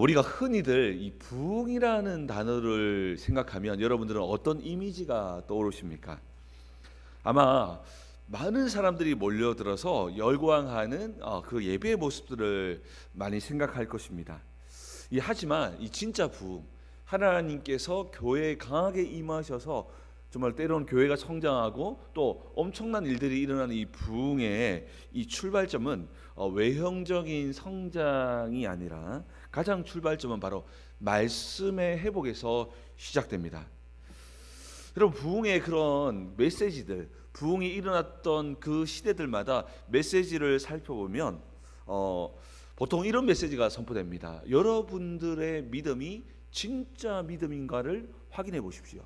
우리가 흔히들 이 부흥이라는 단어를 생각하면 여러분들은 어떤 이미지가 떠오르십니까? 아마 많은 사람들이 몰려들어서 열광하는 그 예배의 모습들을 많이 생각할 것입니다. 하지만 이 진짜 부흥, 하나님께서 교회에 강하게 임하셔서 정말 때로는 교회가 성장하고 또 엄청난 일들이 일어나는 이 부흥의 이 출발점은 외형적인 성장이 아니라 가장 출발점은 바로 말씀의 회복에서 시작됩니다. 여러분, 부흥의 그런 메시지들, 부흥이 일어났던 그 시대들마다 메시지를 살펴보면 보통 이런 메시지가 선포됩니다. 여러분들의 믿음이 진짜 믿음인가를 확인해 보십시오.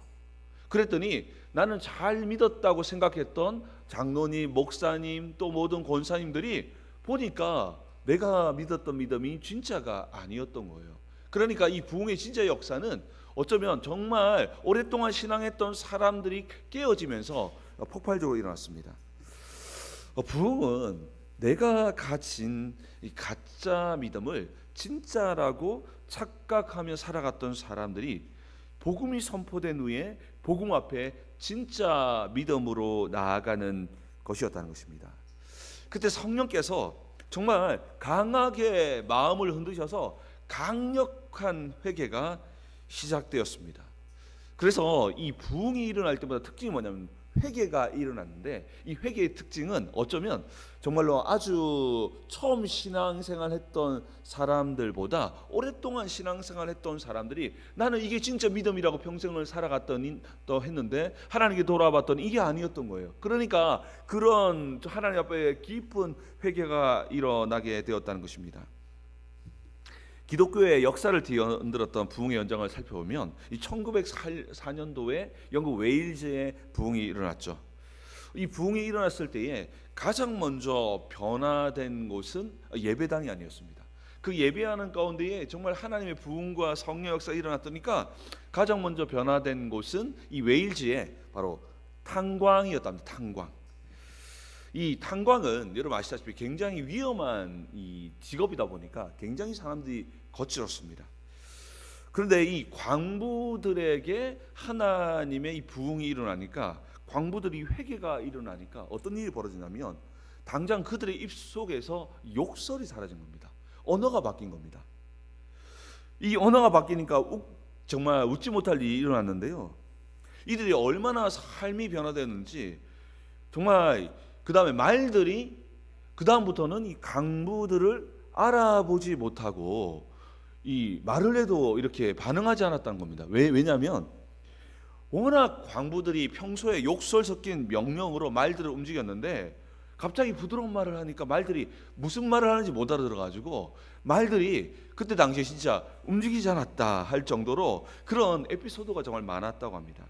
그랬더니 나는 잘 믿었다고 생각했던 장로님, 목사님, 또 모든 권사님들이 보니까 내가 믿었던 믿음이 진짜가 아니었던 거예요. 그러니까 이 부흥의 진짜 역사는 어쩌면 정말 오랫동안 신앙했던 사람들이 깨어지면서 폭발적으로 일어났습니다. 부흥은 내가 가진 이 가짜 믿음을 진짜라고 착각하며 살아갔던 사람들이 복음이 선포된 후에 복음 앞에 진짜 믿음으로 나아가는 것이었다는 것입니다. 그때 성령께서 정말 강하게 마음을 흔드셔서 강력한 회개가 시작되었습니다. 그래서 이 부흥이 일어날 때마다 특징이 뭐냐면 회개가 일어났는데, 이 회개의 특징은 어쩌면 정말로 아주 처음 신앙생활 했던 사람들보다 오랫동안 신앙생활 했던 사람들이 나는 이게 진짜 믿음이라고 평생을 살아갔더니 또 했는데 하나님께 돌아봤더니 이게 아니었던 거예요. 그러니까 그런 하나님 앞에 깊은 회개가 일어나게 되었다는 것입니다. 기독교의 역사를 뒤흔들었던 부흥의 연장을 살펴보면 이 1904년도에 영국 웨일즈의 부흥이 일어났죠. 이 부흥이 일어났을 때에 가장 먼저 변화된 곳은 예배당이 아니었습니다. 그 예배하는 가운데에 정말 하나님의 부흥과 성령 역사가 일어났다니까 가장 먼저 변화된 곳은 이 웨일즈의 바로 탄광이었답니다. 탄광. 이 탄광은 여러분 아시다시피 굉장히 위험한 이 직업이다 보니까 굉장히 사람들이 거칠었습니다. 그런데 이 광부들에게 하나님의 이 부흥이 일어나니까, 광부들이 회개가 일어나니까 어떤 일이 벌어지냐면 당장 그들의 입속에서 욕설이 사라진 겁니다. 언어가 바뀐 겁니다. 이 언어가 바뀌니까 정말 웃지 못할 일이 일어났는데요. 이들이 얼마나 삶이 변화되었는지, 정말 그 다음에 말들이 그 다음부터는 이 강부들을 알아보지 못하고 이 말을 해도 이렇게 반응하지 않았다는 겁니다. 왜냐하면 워낙 광부들이 평소에 욕설 섞인 명령으로 말들을 움직였는데 갑자기 부드러운 말을 하니까 말들이 무슨 말을 하는지 못 알아들어가지고 말들이 그때 당시에 진짜 움직이지 않았다 할 정도로 그런 에피소드가 정말 많았다고 합니다.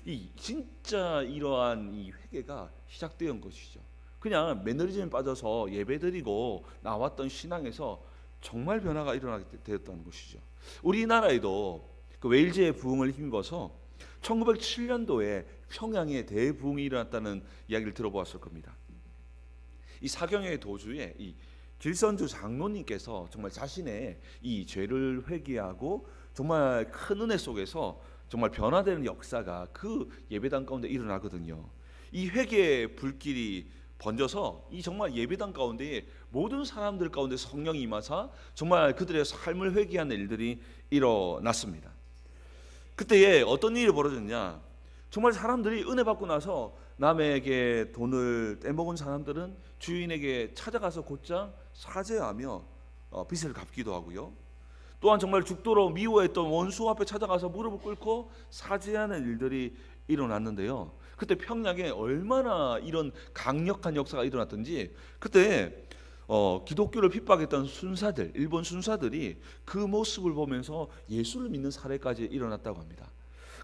이 진짜 이러한 이 회개가 시작된 것이죠. 그냥 매너리즘에 빠져서 예배드리고 나왔던 신앙에서 정말 변화가 일어나게 되었다는 것이죠. 우리나라에도 그 웨일즈의 부흥을 힘입어서 1907년도에 평양에 대부흥이 일어났다는 이야기를 들어보았을 겁니다. 이 사경의 도주에 이 길선주 장로님께서 정말 자신의 이 죄를 회개하고 정말 큰 은혜 속에서 정말 변화되는 역사가 그 예배당 가운데 일어나거든요. 이 회개의 불길이 번져서 이 정말 예배당 가운데 모든 사람들 가운데 성령이 임하사 정말 그들의 삶을 회개하는 일들이 일어났습니다. 그때에 어떤 일이 벌어졌냐, 정말 사람들이 은혜 받고 나서 남에게 돈을 떼먹은 사람들은 주인에게 찾아가서 곧장 사죄하며 빚을 갚기도 하고요. 또한 정말 죽도록 미워했던 원수 앞에 찾아가서 무릎을 꿇고 사죄하는 일들이 일어났는데요. 그때 평양에 얼마나 이런 강력한 역사가 일어났던지, 그때 기독교를 핍박했던 순사들, 일본 순사들이 그 모습을 보면서 예수를 믿는 사례까지 일어났다고 합니다.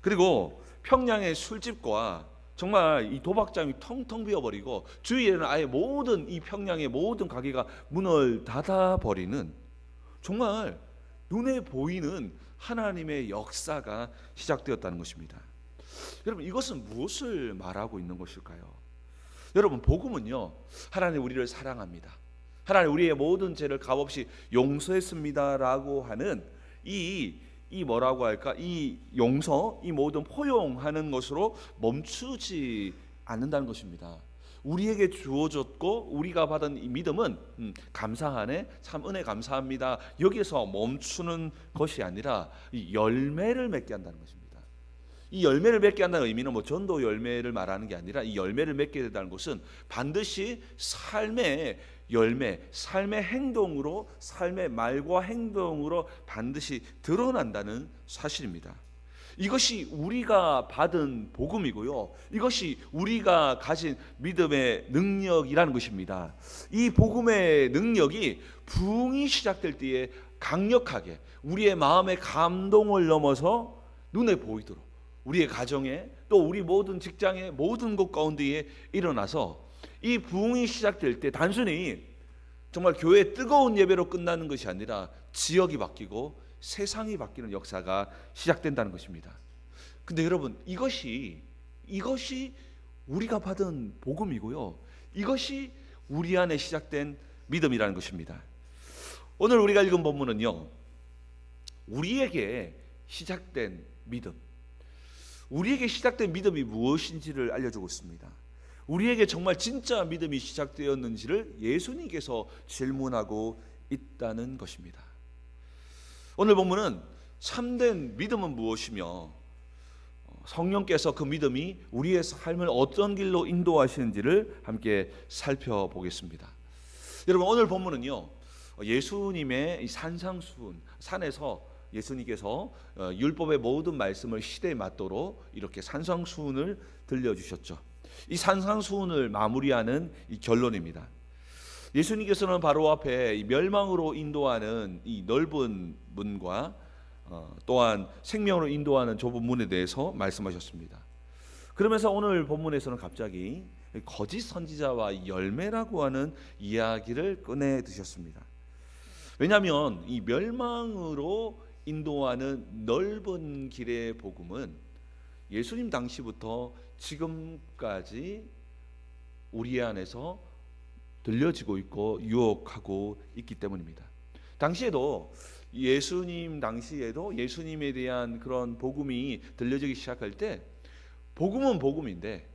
그리고 평양의 술집과 정말 이 도박장이 텅텅 비어버리고 주위에는 아예 모든 이 평양의 모든 가게가 문을 닫아버리는 정말 눈에 보이는 하나님의 역사가 시작되었다는 것입니다. 여러분, 이것은 무엇을 말하고 있는 것일까요? 여러분, 복음은요, 하나님 우리를 사랑합니다. 하나님 우리의 모든 죄를 값없이 용서했습니다라고 하는 이 뭐라고 할까? 이 용서, 이 모든 포용하는 것으로 멈추지 않는다는 것입니다. 우리에게 주어졌고 우리가 받은 이 믿음은 감사하네, 참 은혜 감사합니다, 여기서 멈추는 것이 아니라 이 열매를 맺게 한다는 것입니다. 이 열매를 맺게 한다는 의미는 뭐 전도 열매를 말하는 게 아니라 이 열매를 맺게 된다는 것은 반드시 삶의 열매, 삶의 행동으로, 삶의 말과 행동으로 반드시 드러난다는 사실입니다. 이것이 우리가 받은 복음이고요, 이것이 우리가 가진 믿음의 능력이라는 것입니다. 이 복음의 능력이 부흥이 시작될 때에 강력하게 우리의 마음의 감동을 넘어서 눈에 보이도록 우리의 가정에, 또 우리 모든 직장의 모든 곳 가운데에 일어나서 이 부흥이 시작될 때 단순히 정말 교회의 뜨거운 예배로 끝나는 것이 아니라 지역이 바뀌고 세상이 바뀌는 역사가 시작된다는 것입니다. 근데 여러분, 이것이 우리가 받은 복음이고요, 이것이 우리 안에 시작된 믿음이라는 것입니다. 오늘 우리가 읽은 본문은요, 우리에게 시작된 믿음, 우리에게 시작된 믿음이 무엇인지를 알려주고 있습니다. 우리에게 정말 진짜 믿음이 시작되었는지를 예수님께서 질문하고 있다는 것입니다. 오늘 본문은 참된 믿음은 무엇이며 성령께서 그 믿음이 우리의 삶을 어떤 길로 인도하시는지를 함께 살펴보겠습니다. 여러분, 오늘 본문은요, 예수님의 산상수훈, 산에서 예수님께서 율법의 모든 말씀을 시대에 맞도록 이렇게 산상수훈을 들려주셨죠. 이 산상수훈을 마무리하는 이 결론입니다. 예수님께서는 바로 앞에 이 멸망으로 인도하는 이 넓은 문과 또한 생명으로 인도하는 좁은 문에 대해서 말씀하셨습니다. 그러면서 오늘 본문에서는 갑자기 거짓 선지자와 열매라고 하는 이야기를 꺼내 드셨습니다. 왜냐하면 이 멸망으로 인도하는 넓은 길의 복음은 예수님 당시부터 지금까지 우리 안에서 들려지고 있고 유혹하고 있기 때문입니다. 당시에도 예수님 당시에도 예수님에 대한 그런 복음이 들려지기 시작할 때 복음은 복음인데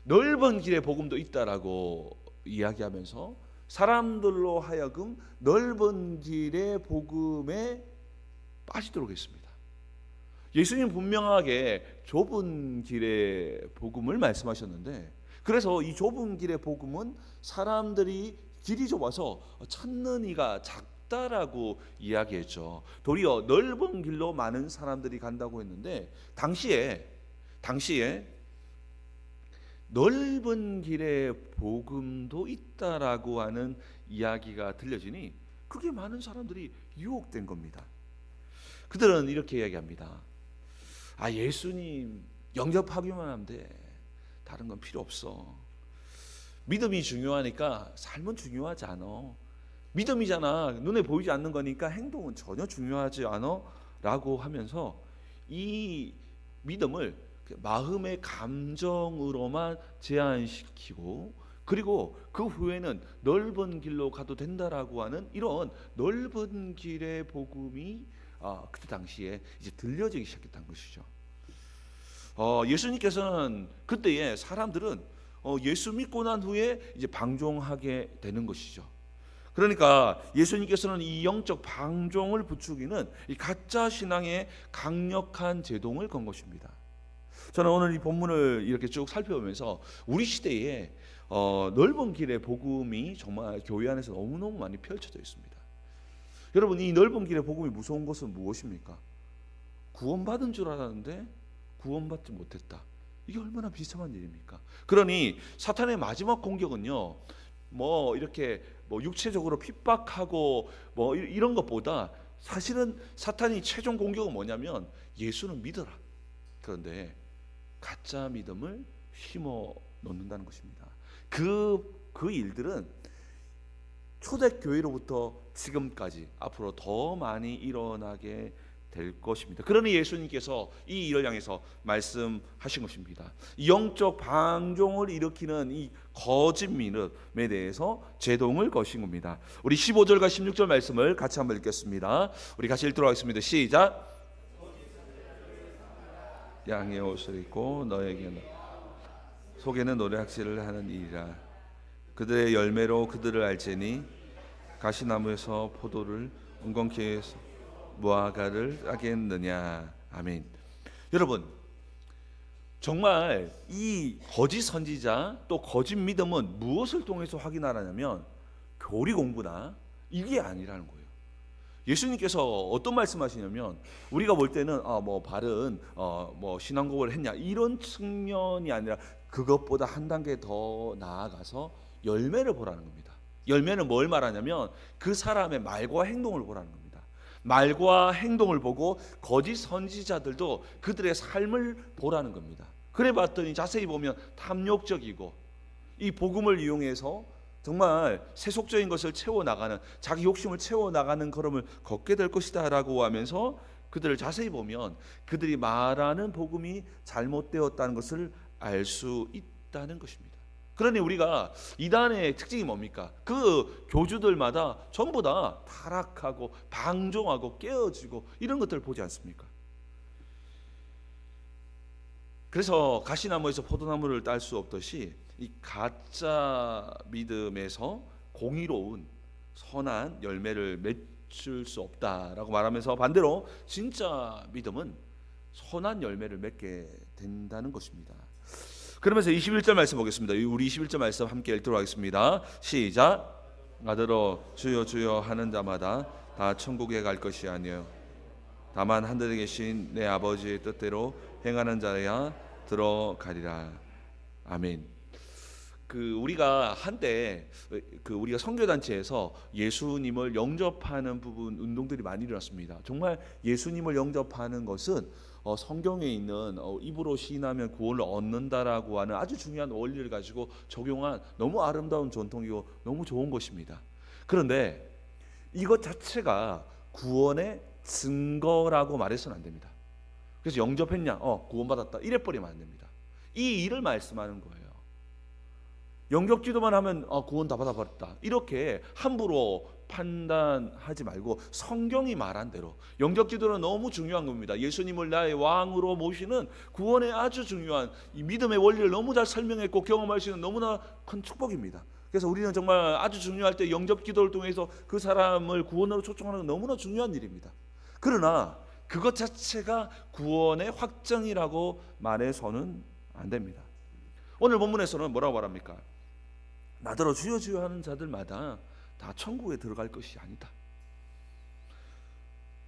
넓은 길의 복음도 있다라고 이야기하면서 사람들로 하여금 넓은 길의 복음에 빠지도록 했습니다. 예수님 분명하게 좁은 길의 복음을 말씀하셨는데, 그래서 이 좁은 길의 복음은 사람들이 길이 좁아서 찾는 이가 작다라고 이야기했죠. 도리어 넓은 길로 많은 사람들이 간다고 했는데 당시에 넓은 길의 복음도 있다라고 하는 이야기가 들려지니 그게 많은 사람들이 유혹된 겁니다. 그들은 이렇게 이야기합니다. 예수님 영접하기만 하면 돼. 다른 건 필요 없어. 믿음이 중요하니까 삶은 중요하지 않아. 믿음이잖아. 눈에 보이지 않는 거니까 행동은 전혀 중요하지 않아 라고 하면서 이 믿음을 마음의 감정으로만 제한시키고, 그리고 그 후에는 넓은 길로 가도 된다라고 하는 이런 넓은 길의 복음이 그때 당시에 이제 들려지기 시작했다는 것이죠. 예수님께서는 그때에 사람들은 예수 믿고 난 후에 이제 방종하게 되는 것이죠. 그러니까 예수님께서는 이 영적 방종을 부추기는 이 가짜 신앙의 강력한 제동을 건 것입니다. 저는 오늘 이 본문을 이렇게 쭉 살펴보면서 우리 시대에 넓은 길의 복음이 정말 교회 안에서 너무너무 많이 펼쳐져 있습니다. 여러분, 이 넓은 길의 복음이 무서운 것은 무엇입니까? 구원받은 줄 알았는데 구원받지 못했다. 이게 얼마나 비참한 일입니까? 그러니 사탄의 마지막 공격은요, 이렇게 육체적으로 핍박하고 이런 것보다 사실은 사탄이 최종 공격은 뭐냐면 예수는 믿어라. 그런데 가짜 믿음을 심어 놓는다는 것입니다. 그 일들은 초대교회로부터 지금까지 앞으로 더 많이 일어나게 될 것입니다. 그러니 예수님께서 이 일을 향해서 말씀하신 것입니다. 영적 방종을 일으키는 이 거짓 믿음에 대해서 제동을 거신 겁니다. 우리 15절과 16절 말씀을 같이 한번 읽겠습니다. 우리 같이 읽도록 하겠습니다. 시작. 양의 옷을 입고 너에게는 속에는 노략질을 하는 이라. 그들의 열매로 그들을 알지니 가시나무에서 포도를 은건키에서 무화과를 따겠느냐. 아멘. 여러분, 정말 이 거짓 선지자 또 거짓 믿음은 무엇을 통해서 확인하라냐면 교리 공부나 이게 아니라는 거예요. 예수님께서 어떤 말씀하시냐면 우리가 볼 때는 뭐 바른 뭐 신앙고백을 했냐 이런 측면이 아니라 그것보다 한 단계 더 나아가서 열매를 보라는 겁니다. 열매는 뭘 말하냐면 그 사람의 말과 행동을 보라는 겁니다. 말과 행동을 보고 거짓 선지자들도 그들의 삶을 보라는 겁니다. 그래 봤더니 자세히 보면 탐욕적이고 이 복음을 이용해서 정말 세속적인 것을 채워나가는, 자기 욕심을 채워나가는 걸음을 걷게 될 것이다 라고 하면서 그들을 자세히 보면 그들이 말하는 복음이 잘못되었다는 것을 알 수 있다는 것입니다. 그러니 우리가 이단의 특징이 뭡니까? 그 교주들마다 전부 다 타락하고 방종하고 깨어지고 이런 것들을 보지 않습니까? 그래서 가시나무에서 포도나무를 딸 수 없듯이 이 가짜 믿음에서 공의로운 선한 열매를 맺을 수 없다라고 말하면서 반대로 진짜 믿음은 선한 열매를 맺게 된다는 것입니다. 그러면서 21절 말씀 보겠습니다. 우리 21절 말씀 함께 읽도록 하겠습니다. 시작. 나더러 주여 주여 하는 자마다 다 천국에 갈 것이 아니요 다만 하늘에 계신 내 아버지의 뜻대로 행하는 자야 들어가리라. 아멘. 우리가 한때 우리가 선교단체에서 예수님을 영접하는 부분 운동들이 많이 일어났습니다. 정말 예수님을 영접하는 것은 성경에 있는 입으로 시인하면 구원을 얻는다라고 하는 아주 중요한 원리를 가지고 적용한 너무 아름다운 전통이고 너무 좋은 것입니다. 그런데 이것 자체가 구원의 증거라고 말해서는 안 됩니다. 그래서 영접했냐? 구원받았다. 이래버리면 안 됩니다. 이 일을 말씀하는 거예요. 영접기도만 하면 구원 다 받아버렸다. 이렇게 함부로 판단하지 말고 성경이 말한 대로 영접기도는 너무 중요한 겁니다. 예수님을 나의 왕으로 모시는 구원의 아주 중요한 이 믿음의 원리를 너무 잘 설명했고 경험할 수 있는 너무나 큰 축복입니다. 그래서 우리는 정말 아주 중요할 때 영접기도를 통해서 그 사람을 구원으로 초청하는 건 너무나 중요한 일입니다. 그러나 그것 자체가 구원의 확정이라고 말해서는 안 됩니다. 오늘 본문에서는 뭐라고 말합니까? 나더러 주여 주여 하는 자들마다 다 천국에 들어갈 것이 아니다.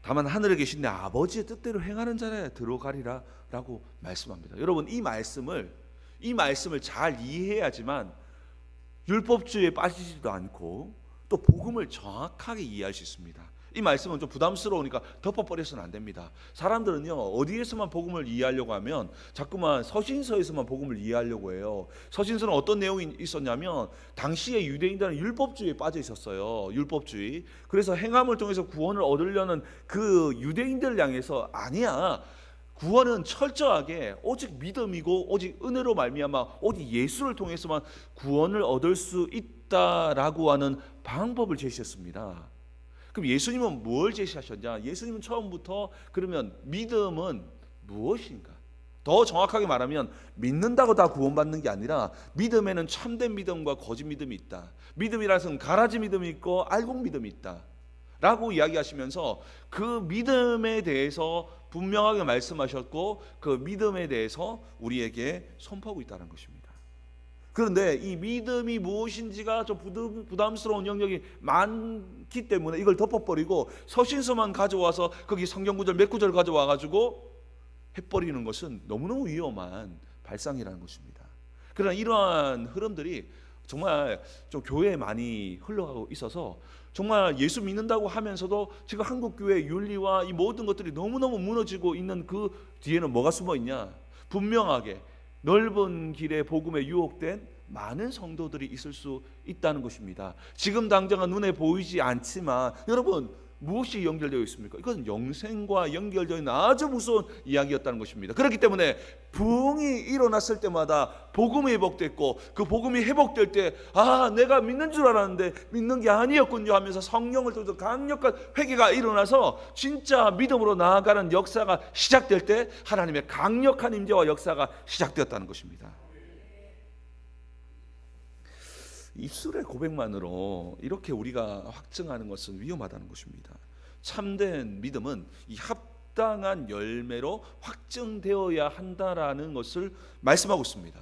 다만 하늘에 계신 내 아버지의 뜻대로 행하는 자라야 들어가리라 라고 말씀합니다. 여러분 이 말씀을 잘 이해해야지만 율법주의에 빠지지도 않고 또 복음을 정확하게 이해할 수 있습니다. 이 말씀은 좀 부담스러우니까 덮어버려서는 안 됩니다. 사람들은요 어디에서만 복음을 이해하려고 하면 자꾸만 서신서에서만 복음을 이해하려고 해요. 서신서는 어떤 내용이 있었냐면 당시에 유대인들은 율법주의에 빠져 있었어요. 율법주의. 그래서 행함을 통해서 구원을 얻으려는 그 유대인들을 향해서 아니야. 구원은 철저하게 오직 믿음이고 오직 은혜로 말미암아 오직 예수를 통해서만 구원을 얻을 수 있다라고 하는 방법을 제시했습니다. 그럼 예수님은 뭘 제시하셨냐? 예수님은 처음부터 그러면 믿음은 무엇인가? 더 정확하게 말하면 믿는다고 다 구원받는 게 아니라 믿음에는 참된 믿음과 거짓 믿음이 있다. 믿음이라는 것은 가라지 믿음이 있고 알곡 믿음이 있다 라고 이야기하시면서 그 믿음에 대해서 분명하게 말씀하셨고 그 믿음에 대해서 우리에게 선포하고 있다는 것입니다. 그런데 이 믿음이 무엇인지가 좀 부담스러운 영역이 많기 때문에 이걸 덮어버리고 서신서만 가져와서 거기 성경 구절 몇 구절 가져와가지고 해버리는 것은 너무너무 위험한 발상이라는 것입니다. 그러나 이러한 흐름들이 정말 좀 교회에 많이 흘러가고 있어서 정말 예수 믿는다고 하면서도 지금 한국 교회 윤리와 이 모든 것들이 너무너무 무너지고 있는 그 뒤에는 뭐가 숨어 있냐? 분명하게 넓은 길에 복음에 유혹된 많은 성도들이 있을 수 있다는 것입니다. 지금 당장은 눈에 보이지 않지만 여러분 무엇이 연결되어 있습니까? 이것은 영생과 연결되어 있는 아주 무서운 이야기였다는 것입니다. 그렇기 때문에 부흥이 일어났을 때마다 복음이 회복됐고, 그 복음이 회복될 때 내가 믿는 줄 알았는데 믿는 게 아니었군요 하면서 성령을 통해서 강력한 회개가 일어나서 진짜 믿음으로 나아가는 역사가 시작될 때 하나님의 강력한 임재와 역사가 시작되었다는 것입니다. 입술의 고백만으로 이렇게 우리가 확증하는 것은 위험하다는 것입니다. 참된 믿음은 이 합당한 열매로 확증되어야 한다라는 것을 말씀하고 있습니다.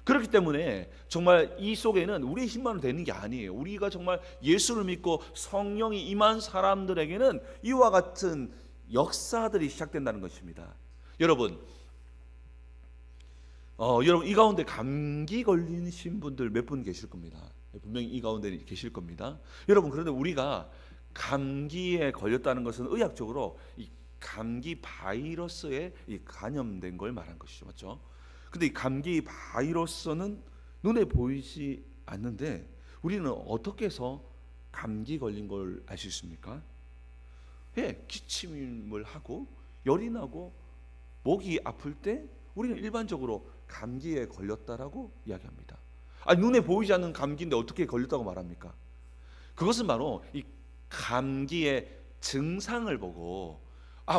그렇기 때문에 정말 이 속에는 우리의 힘만으로 되는 게 아니에요. 우리가 정말 예수를 믿고 성령이 임한 사람들에게는 이와 같은 역사들이 시작된다는 것입니다. 여러분 이 가운데 감기 걸리신 분들 몇 분 계실 겁니다. 분명히 이 가운데 계실 겁니다. 여러분, 그런데 우리가 감기에 걸렸다는 것은 의학적으로 이 감기 바이러스에 감염된 걸 말한 것이죠, 맞죠? 근데 이 감기 바이러스는 눈에 보이지 않는데 우리는 어떻게 해서 감기 걸린 걸 알 수 있습니까? 기침을 하고 열이 나고 목이 아플 때 우리는 일반적으로 감기에 걸렸다라고 이야기합니다. 눈에 보이지 않는 감기인데 어떻게 걸렸다고 말합니까? 그것은 바로 이 감기의 증상을 보고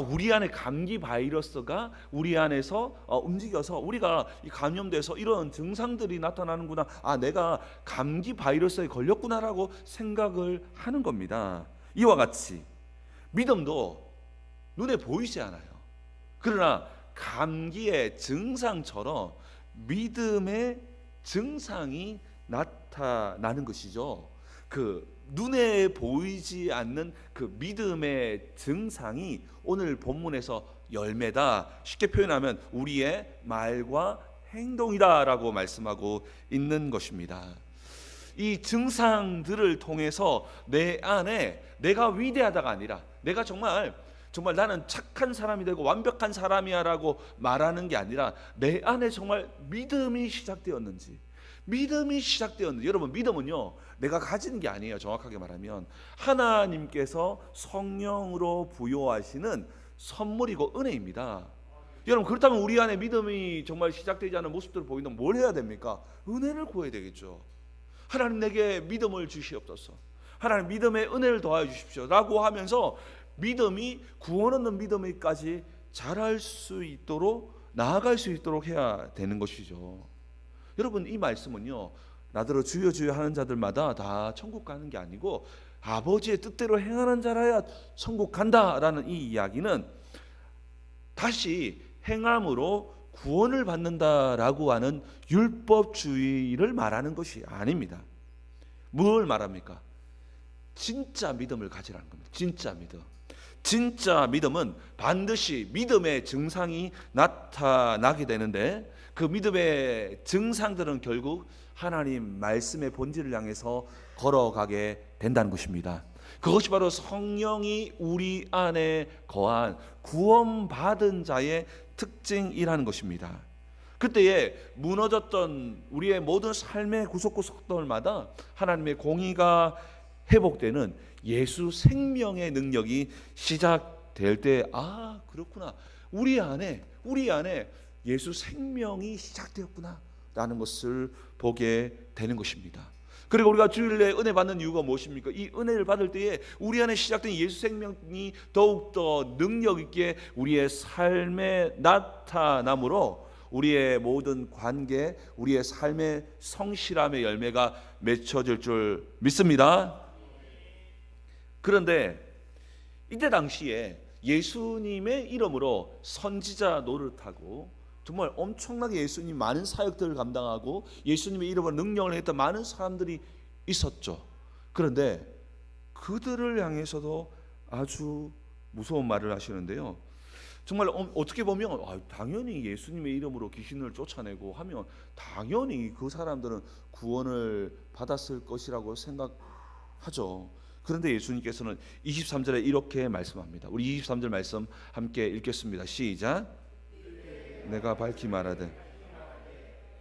우리 안에 감기 바이러스가 우리 안에서 움직여서 우리가 감염돼서 이런 증상들이 나타나는구나, 내가 감기 바이러스에 걸렸구나라고 생각을 하는 겁니다. 이와 같이 믿음도 눈에 보이지 않아요. 그러나 감기의 증상처럼 믿음의 증상이 나타나는 것이죠. 그 눈에 보이지 않는 그 믿음의 증상이 오늘 본문에서 열매다. 쉽게 표현하면 우리의 말과 행동이다라고 말씀하고 있는 것입니다. 이 증상들을 통해서 내 안에 내가 위대하다가 아니라 내가 정말 나는 착한 사람이 되고 완벽한 사람이야라고 말하는 게 아니라 내 안에 정말 믿음이 시작되었는지, 여러분, 믿음은요 내가 가진 게 아니에요. 정확하게 말하면 하나님께서 성령으로 부여하시는 선물이고 은혜입니다. 여러분, 그렇다면 우리 안에 믿음이 정말 시작되지 않은 모습들을 보이면 뭘 해야 됩니까? 은혜를 구해야 되겠죠. 하나님, 내게 믿음을 주시옵소서. 하나님, 믿음의 은혜를 더하여 주십시오 라고 하면서 믿음이 구원 얻는 믿음까지 자랄 수 있도록, 나아갈 수 있도록 해야 되는 것이죠. 여러분, 이 말씀은요 나더러 주여 주여 하는 자들마다 다 천국 가는 게 아니고 아버지의 뜻대로 행하는 자라야 천국 간다라는 이 이야기는 다시 행함으로 구원을 받는다라고 하는 율법주의를 말하는 것이 아닙니다. 뭘 말합니까? 진짜 믿음을 가지라는 겁니다. 진짜 믿음은 반드시 믿음의 증상이 나타나게 되는데, 그 믿음의 증상들은 결국 하나님 말씀의 본질을 향해서 걸어가게 된다는 것입니다. 그것이 바로 성령이 우리 안에 거한 구원받은 자의 특징이라는 것입니다. 그때에 무너졌던 우리의 모든 삶의 구석구석들마다 하나님의 공의가 회복되는 예수 생명의 능력이 시작될 때, 그렇구나, 우리 안에 예수 생명이 시작되었구나 라는 것을 보게 되는 것입니다. 그리고 우리가 주일에 은혜 받는 이유가 무엇입니까? 이 은혜를 받을 때에 우리 안에 시작된 예수 생명이 더욱더 능력 있게 우리의 삶에 나타남으로 우리의 모든 관계, 우리의 삶의 성실함의 열매가 맺혀질 줄 믿습니다. 그런데 이때 당시에 예수님의 이름으로 선지자 노릇하고 정말 엄청나게 예수님 많은 사역들을 감당하고 예수님의 이름으로 능력을 했던 많은 사람들이 있었죠. 그런데 그들을 향해서도 아주 무서운 말을 하시는데요. 정말 어떻게 보면 당연히 예수님의 이름으로 귀신을 쫓아내고 하면 당연히 그 사람들은 구원을 받았을 것이라고 생각하죠. 그런데 예수님께서는 23절에 이렇게 말씀합니다. 우리 23절 말씀 함께 읽겠습니다. 시작. 내가 밝히 말하되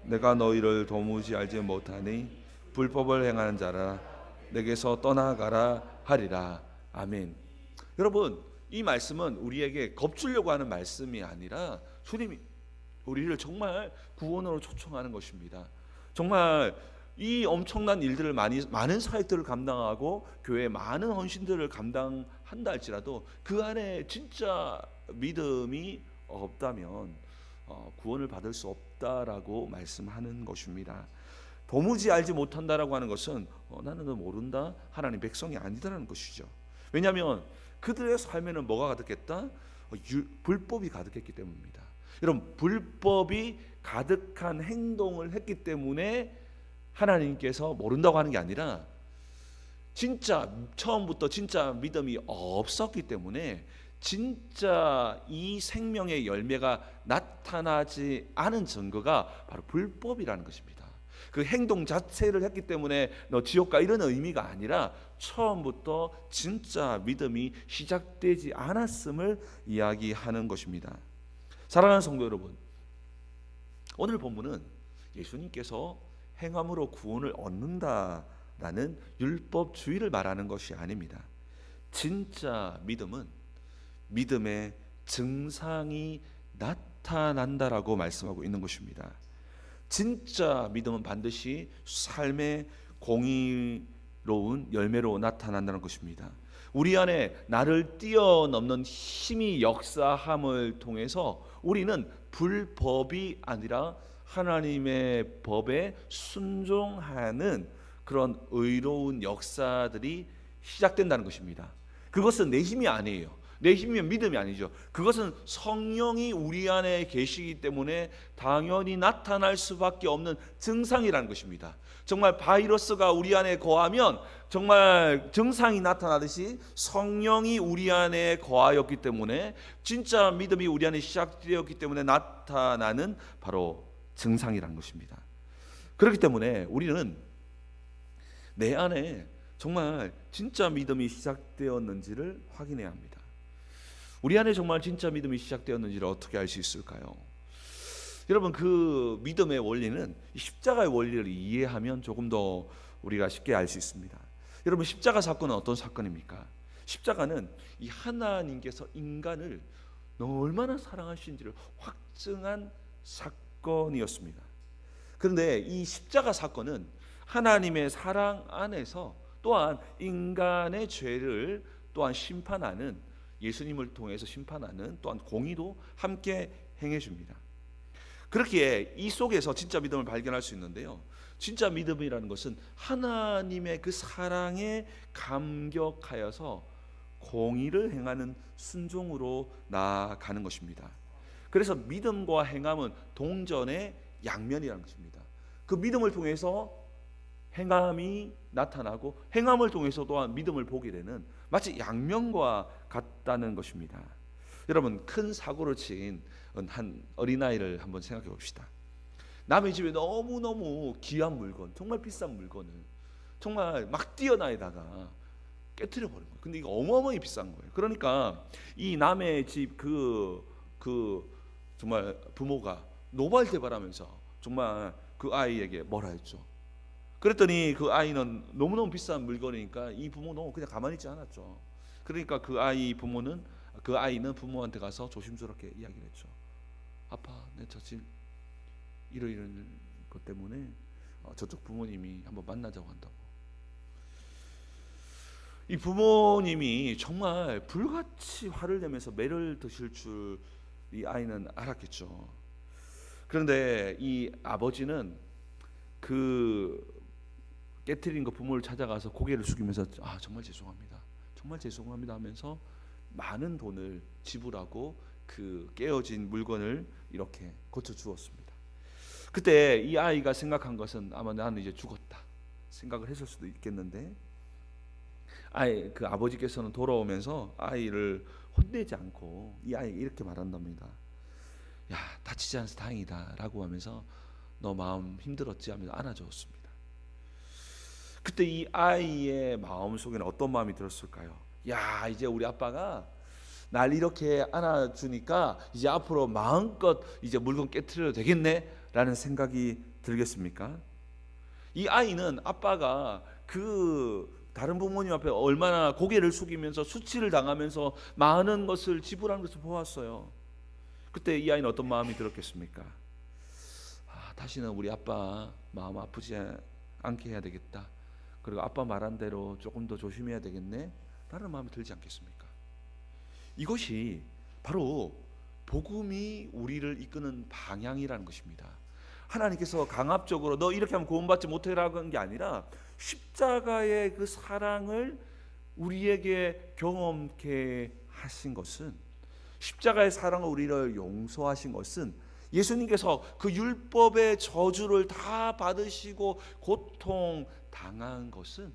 내가 너희를 도무지 알지 못하니 불법을 행하는 자라 내게서 떠나가라 하리라. 아멘. 여러분, 이 말씀은 우리에게 겁주려고 하는 말씀이 아니라 주님이 우리를 정말 구원으로 초청하는 것입니다. 정말 이 엄청난 일들을 많은 사역들을 감당하고 교회의 많은 헌신들을 감당한다 할지라도 그 안에 진짜 믿음이 없다면 구원을 받을 수 없다라고 말씀하는 것입니다. 도무지 알지 못한다라고 하는 것은 나는 너 모른다, 하나님 백성이 아니다라는 것이죠. 왜냐하면 그들의 삶에는 뭐가 가득했다? 불법이 가득했기 때문입니다. 여러분, 불법이 가득한 행동을 했기 때문에 하나님께서 모른다고 하는 게 아니라 진짜 처음부터 진짜 믿음이 없었기 때문에 진짜 이 생명의 열매가 나타나지 않은 증거가 바로 불법이라는 것입니다. 그 행동 자체를 했기 때문에 너 지옥 가 이런 의미가 아니라 처음부터 진짜 믿음이 시작되지 않았음을 이야기하는 것입니다. 사랑하는 성도 여러분, 오늘 본문은 예수님께서 행함으로 구원을 얻는다라는 율법주의를 말하는 것이 아닙니다. 진짜 믿음은 믿음의 증상이 나타난다라고 말씀하고 있는 것입니다. 진짜 믿음은 반드시 삶의 공의로운 열매로 나타난다는 것입니다. 우리 안에 나를 뛰어넘는 힘이 역사함을 통해서 우리는 불법이 아니라 하나님의 법에 순종하는 그런 의로운 역사들이 시작된다는 것입니다. 그것은 내 힘이 아니에요. 내 힘이면 믿음이 아니죠. 그것은 성령이 우리 안에 계시기 때문에 당연히 나타날 수밖에 없는 증상이라는 것입니다. 정말 바이러스가 우리 안에 거하면 정말 증상이 나타나듯이 성령이 우리 안에 거하였기 때문에 진짜 믿음이 우리 안에 시작되었기 때문에 나타나는 바로 증상이라는 것입니다. 그렇기 때문에 우리는 내 안에 정말 진짜 믿음이 시작되었는지를 확인해야 합니다. 우리 안에 정말 진짜 믿음이 시작되었는지를 어떻게 알 수 있을까요? 여러분, 그 믿음의 원리는 십자가의 원리를 이해하면 조금 더 우리가 쉽게 알 수 있습니다. 여러분, 십자가 사건은 어떤 사건입니까? 십자가는 이 하나님께서 인간을 얼마나 사랑하신지를 확증한 사건이었습니다. 그런데 이 십자가 사건은 하나님의 사랑 안에서 또한 인간의 죄를 또한 심판하는, 예수님을 통해서 심판하는 또한 공의도 함께 행해 줍니다. 그렇기에 이 속에서 진짜 믿음을 발견할 수 있는데요, 진짜 믿음이라는 것은 하나님의 그 사랑에 감격하여서 공의를 행하는 순종으로 나아가는 것입니다. 그래서 믿음과 행함은 동전의 양면이라는 것입니다. 그 믿음을 통해서 행함이 나타나고 행함을 통해서 또한 믿음을 보게 되는, 마치 양면과 같다는 것입니다. 여러분, 큰 사고를 친 한 어린아이를 한번 생각해 봅시다. 남의 집에 너무너무 귀한 물건, 정말 비싼 물건을 정말 막 뛰어나다가 깨트려 버린 거예요. 근데 이거 어마어마하게 비싼 거예요. 그러니까 이 남의 집 정말 부모가 노발대발하면서 정말 그 아이에게 뭐라 했죠. 그랬더니 그 아이는 너무너무 비싼 물건이니까 이 부모는 그냥 가만히 있지 않았죠. 그러니까 그 아이는 부모한테 가서 조심스럽게 이야기를 했죠. 아빠, 내 사실 이런 것 때문에 저쪽 부모님이 한번 만나자고 한다고. 이 부모님이 정말 불같이 화를 내면서 매를 드실 줄 이 아이는 알았겠죠. 그런데 이 아버지는 그 깨트린 그 부모를 찾아가서 고개를 숙이면서 정말 죄송합니다, 정말 죄송합니다 하면서 많은 돈을 지불하고 그 깨어진 물건을 이렇게 고쳐 주었습니다. 그때 이 아이가 생각한 것은 아마 나는 이제 죽었다 생각을 했을 수도 있겠는데, 그 아버지께서는 돌아오면서 아이를 혼내지 않고 이 아이에게 이렇게 말한답니다. 야, 다치지 않아서 다행이다 라고 하면서 너 마음 힘들었지 하면서 안아줬습니다. 그때 이 아이의 마음 속에는 어떤 마음이 들었을까요? 야, 이제 우리 아빠가 날 이렇게 안아주니까 이제 앞으로 마음껏 이제 물건 깨트려도 되겠네 라는 생각이 들겠습니까? 이 아이는 아빠가 그 다른 부모님 앞에 얼마나 고개를 숙이면서 수치를 당하면서 많은 것을 지불하는 것을 보았어요. 그때 이 아이는 어떤 마음이 들었겠습니까? 다시는 우리 아빠 마음 아프지 않게 해야 되겠다. 그리고 아빠 말한 대로 조금 더 조심해야 되겠네 라는 마음이 들지 않겠습니까? 이것이 바로 복음이 우리를 이끄는 방향이라는 것입니다. 하나님께서 강압적으로 너 이렇게 하면 구원받지 못해라고 한 게 아니라 십자가의 그 사랑을 우리에게 경험케 하신 것은, 십자가의 사랑을 우리를 용서하신 것은, 예수님께서 그 율법의 저주를 다 받으시고 고통 당한 것은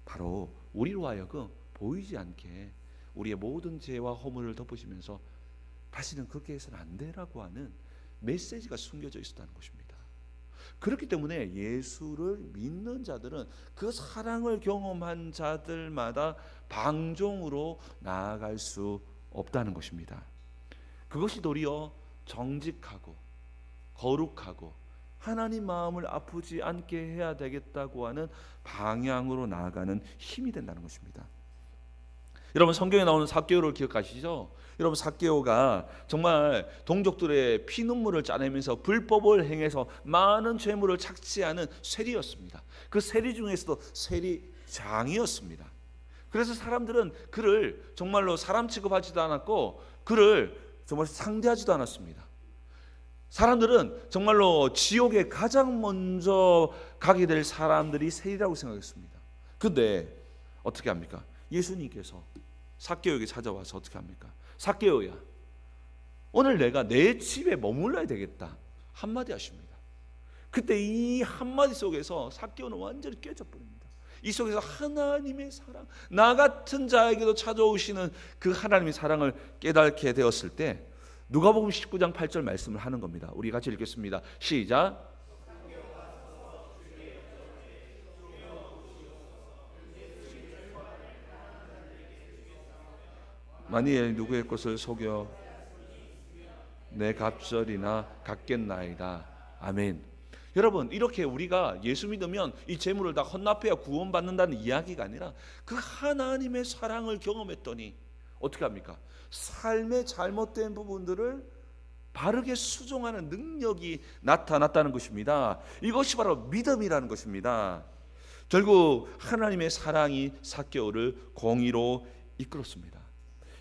바로 우리로 하여금 보이지 않게 우리의 모든 죄와 허물을 덮으시면서 다시는 그렇게 해서는 안 되라고 하는 메시지가 숨겨져 있었다는 것입니다. 그렇기 때문에 예수를 믿는 자들은 그 사랑을 경험한 자들마다 방종으로 나아갈 수 없다는 것입니다. 그것이 도리어 정직하고 거룩하고 하나님 마음을 아프지 않게 해야 되겠다고 하는 방향으로 나아가는 힘이 된다는 것입니다. 여러분, 성경에 나오는 삭개오를 기억하시죠? 여러분, 삭개오가 정말 동족들의 피눈물을 짜내면서 불법을 행해서 많은 죄물을 착취하는 세리였습니다. 그 세리 중에서도 세리장이었습니다. 그래서 사람들은 그를 정말로 사람 취급하지도 않았고 그를 정말 상대하지도 않았습니다. 사람들은 정말로 지옥에 가장 먼저 가게 될 사람들이 세리라고 생각했습니다. 근데 어떻게 합니까? 예수님께서 삭개오에게 찾아와서 어떻게 합니까? 삭개오야, 오늘 내가 내 집에 머물러야 되겠다 한마디 하십니다. 그때 이 한마디 속에서 삭개오는 완전히 깨져버립니다. 이 속에서 하나님의 사랑, 나 같은 자에게도 찾아오시는 그 하나님의 사랑을 깨닫게 되었을 때 누가복음 19장 8절 말씀을 하는 겁니다. 우리 같이 읽겠습니다. 시작. 만일 누구의 것을 속여 내 갑절이나 갚겠나이다. 아멘. 여러분, 이렇게 우리가 예수 믿으면 이 재물을 다 헌납해야 구원받는다는 이야기가 아니라 그 하나님의 사랑을 경험했더니 어떻게 합니까? 삶의 잘못된 부분들을 바르게 수정하는 능력이 나타났다는 것입니다. 이것이 바로 믿음이라는 것입니다. 결국 하나님의 사랑이 삭개오를 공의로 이끌었습니다.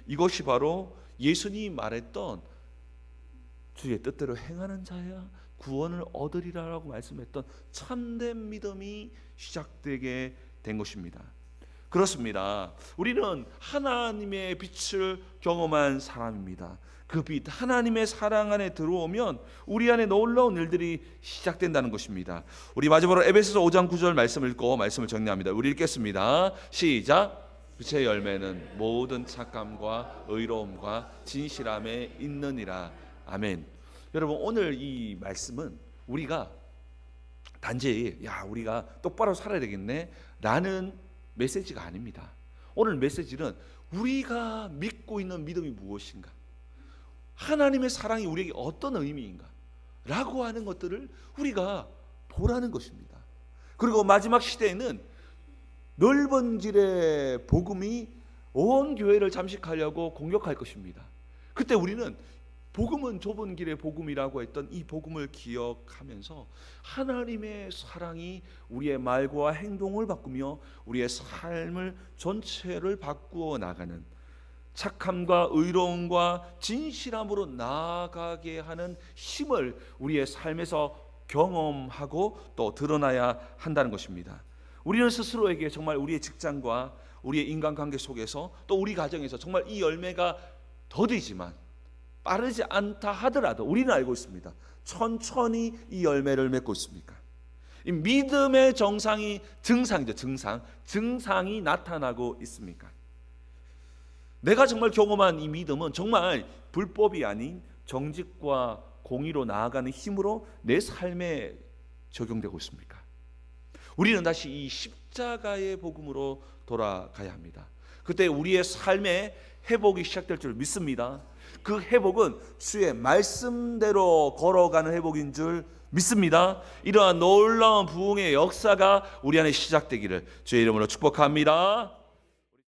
이것이 바로 예수님이 말했던 주의 뜻대로 행하는 자야 구원을 얻으리라라고 말씀했던 참된 믿음이 시작되게 된 것입니다. 그렇습니다. 우리는 하나님의 빛을 경험한 사람입니다. 그 빛, 하나님의 사랑 안에 들어오면 우리 안에 놀라운 일들이 시작된다는 것입니다. 우리 마지막으로 에베소서 5장 9절 말씀을 읽고 말씀을 정리합니다. 우리 읽겠습니다. 시작. 빛의 열매는 모든 착감과 의로움과 진실함에 있느니라. 아멘. 여러분, 오늘 이 말씀은 우리가 단지 우리가 똑바로 살아야 되겠네 라는 메시지가 아닙니다. 오늘 메시지는 우리가 믿고 있는 믿음이 무엇인가, 하나님의 사랑이 우리에게 어떤 의미인가 라고 하는 것들을 우리가 보라는 것입니다. 그리고 마지막 시대에는 넓은 길의 복음이 온 교회를 잠식하려고 공격할 것입니다. 그때 우리는 복음은 좁은 길의 복음이라고 했던 이 복음을 기억하면서 하나님의 사랑이 우리의 말과 행동을 바꾸며 우리의 삶을 전체를 바꾸어 나가는, 착함과 의로움과 진실함으로 나아가게 하는 힘을 우리의 삶에서 경험하고 또 드러나야 한다는 것입니다. 우리는 스스로에게 정말 우리의 직장과 우리의 인간관계 속에서 또 우리 가정에서 정말 이 열매가 더디지만 빠르지 않다 하더라도 우리는 알고 있습니다. 천천히 이 열매를 맺고 있습니까? 이 믿음의 정상이 증상이죠. 증상이 나타나고 있습니까? 내가 정말 경험한 이 믿음은 정말 불법이 아닌 정직과 공의로 나아가는 힘으로 내 삶에 적용되고 있습니까? 우리는 다시 이 십자가의 복음으로 돌아가야 합니다. 그때 우리의 삶의 회복이 시작될 줄 믿습니다. 그 회복은 주의 말씀대로 걸어가는 회복인 줄 믿습니다. 이러한 놀라운 부흥의 역사가 우리 안에 시작되기를 주의 이름으로 축복합니다.